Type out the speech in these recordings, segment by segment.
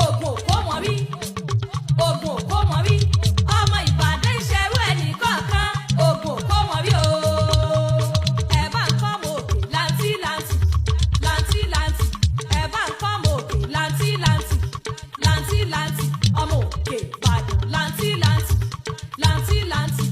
Ogun kò mọ̀ rí, ogun kò mọ̀ rí, ọmọ Ìbàdàn ìṣẹ̀rú ẹnì kọ̀ọ̀kan, ogun kò mọ̀ rí o. Ẹ bá ń kọ́ mọ òkè láǹtí láǹtí, láǹtí láǹtí, ẹ bá ń kọ́ mọ òkè láǹtí láǹtí, láǹtí láǹtí, ọmọ òkè Ìbàdàn láǹtí láǹtí, láǹtí láǹtí.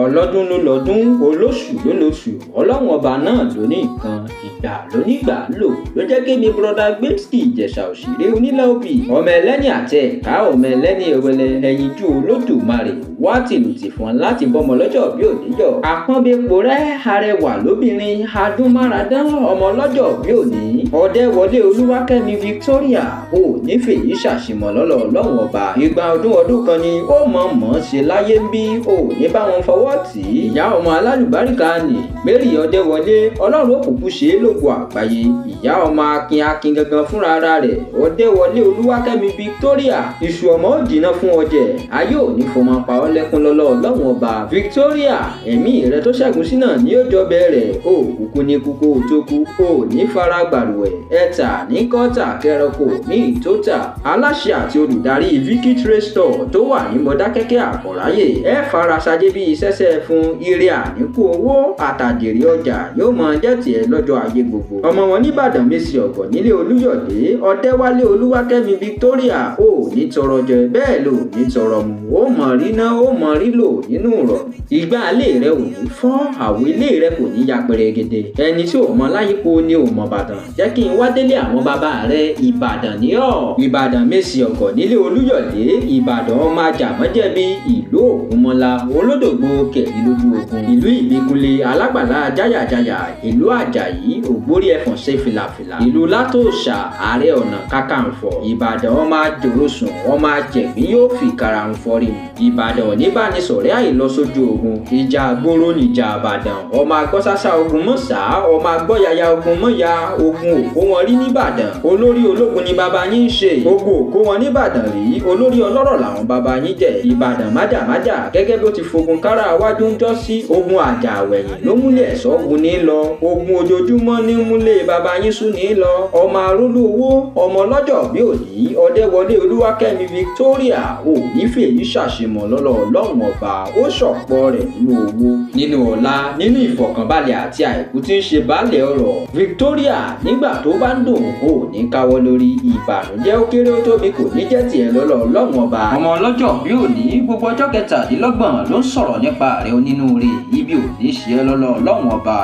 Ọlọ́dún ló lọ́dún, olóṣù ló lóṣù, ọlọ́run ọba náà ló ní nǹkan, ìgbà ló nígbà lò ló jẹ́ kí mi Broda Gbemsky Ìjẹ̀ṣà òṣèré onílà òbí ọmọ ẹlẹ́ni àtẹ ẹ̀ka ọmọ ẹlẹ́ni ẹwẹlẹ ẹyinjú Olódùmarè wá tìlù tì fún láti bọ́mọ lọ́jọ́ bí òníyọ àpọ́nbẹ́pọ̀ rẹ̀ arẹwà lóbìnrin adúmáradán ọmọ lọ́jọ́ bí òní Ọdẹ́wọlé Olúwakẹ́mi Victoria ò nífẹ̀ẹ́ yìí ṣàṣìmọ̀ lọ́lọ́ ọlọ́run ọba ìgbà ọdún kan ni ó mọ̀ ṣe láyé ń bí ò ní bá wọn fọwọ́ tì í ìyá ọmọ alálùbáríkà ni Mary Ọdẹ́wọlé ọlọ́run òkùnkùn ṣe é lógo àgbáyé ìyá ọmọ akin gangan fúnra ara rẹ̀ Ọdẹ́wọlé Olúwakẹ́mi Victoria iṣu ọmọ ò jìnnà fún ọjẹ ayé ò ní fọmọ pa ọ́ lẹ́kún lọ́lọ́ ọlọ́run ọba Victoria ẹ̀mí rẹ tó ṣẹ́gun sí náà ní ọjọ́ bẹ̀rẹ̀ ó kúkú ní kúkú tó kú ó ní fara gbàrúwẹ̀ ẹ̀ta ní kọ́tà kẹrọkò ní ìtótà aláṣẹ àti olùdarí Vicky Trade Store tó wà ní Mọdákẹ́kẹ́ Àkọ̀ráyè ẹ fara ṣajé bí iṣẹ́ṣẹ́ fún ire àníkù owó àtàjèrè ọjà yóò máa jẹ́ tiẹ̀ lọ́jọ́ ayé gbogbo ọmọ wọn nìbàdàn Mèsì ọ̀gọ̀ nílé Olúyọ̀dé Ọdẹ́wálé Olúwakẹ́mi Victoria ó ní tọrọ jẹ bẹ́ẹ̀ ló ní tọrọ mu ó mọ̀ rí ná ó mọ̀ rí lò nínú rọ̀ ìgbà ilé rẹ ò ní fọ́ àwọ̀ ilé rẹ kò ní ya pẹrẹgẹdẹ ẹni tí ò mọ láyípo ni ò mọ Ìbàdàn jẹ́ kí n wá délé àwọn bàbá rẹ Ìbàdàn ní ọ̀ Ìbàdàn Mèsì ọ̀gọ̀ nílé Olúyọ̀dé Ìbàdàn ọmọ àjàmọ́jẹ̀bi ìlú Ògúnmọ́lá olódògbò kẹ̀rí lójú ogun ìlú Ìbíkúnlé alágbàlá jáyàjáyà ìlú Àjàyí ògbórí ẹfọ̀n ṣe fìlàfìlà ìlú Látòṣà ààrẹ ọ̀nà kakanfọ̀ Ìbàdàn ọmọ àjòròsùn ọmọ àjẹ̀gbín yóò fi karahun fọ́rí mu Ìbàdàn oníbànísọ̀rẹ́ àìlọ́sójú ogun ìjà àgbòrò níjà Ìbàdàn ọmọ agbọ́sásá ogun mọ́sá ọmọ agbọ́yàyà ogun mọ́ya ogun òkó wọn rí nìbàdàn olórí ológun ni bàbá yín ń ṣe ogun òkó wọn nìbàdàn rí olórí ọlọ́rọ̀ làwọn bàbá yín jẹ́ Ìbàdàn májàmájà gẹ́gẹ́ bí ó ti fogun kára wájú ń jọ́ sí ogun àjà àwẹ̀yìn ló múlẹ̀ sọ́gun ní lọ ogun ojoojúmọ́ ní múlẹ̀ bàbá yín sún ní lọ ọmọ arólú owó ọmọ lọ́jọ́ bí òní Ọdẹ́wọlé Olúwakẹ́mi Victoria ò nífẹ̀ẹ́ yìí ṣàṣemọ̀ lọ́lọ́ ọlọ́run ọba ó ṣọ̀pọ̀ rẹ̀ nínú owó nínú ọlá nínú ìfọ̀kànbalẹ̀ àti àìkú tí ń ṣe baálẹ̀ ọrọ̀ Victoria nígbà tó bá ń dùn ò ní káwọ́ lórí ìbànújẹ́ ó kéré ó tóbi kò ní jẹ́ tiẹ̀ lọ́lọ́ ọlọ́run ọba ọmọ ọlọ́jọ́ bí òní gbogbo ọjọ́ kẹtàdínlọ́gbọ̀n ló ń sọ̀rọ̀ nípa rẹ̀ onínúure ibi ò ní ṣe é lọ́lọ́ ọlọ́run ọba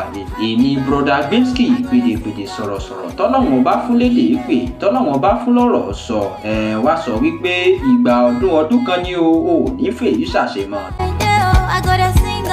èmi Broda Gbemsky pèdèpèdè sọ̀rọ̀sọ̀rọ̀ tọ́lọ́run ọba fún lédè pè tọ́lọ́run ọba fún lọ́rọ̀ sọ wá sọ wípé ìgbà ọdún kan ní o ò nífẹ̀ẹ́ yìí ṣàṣemọ̀. I gotta sing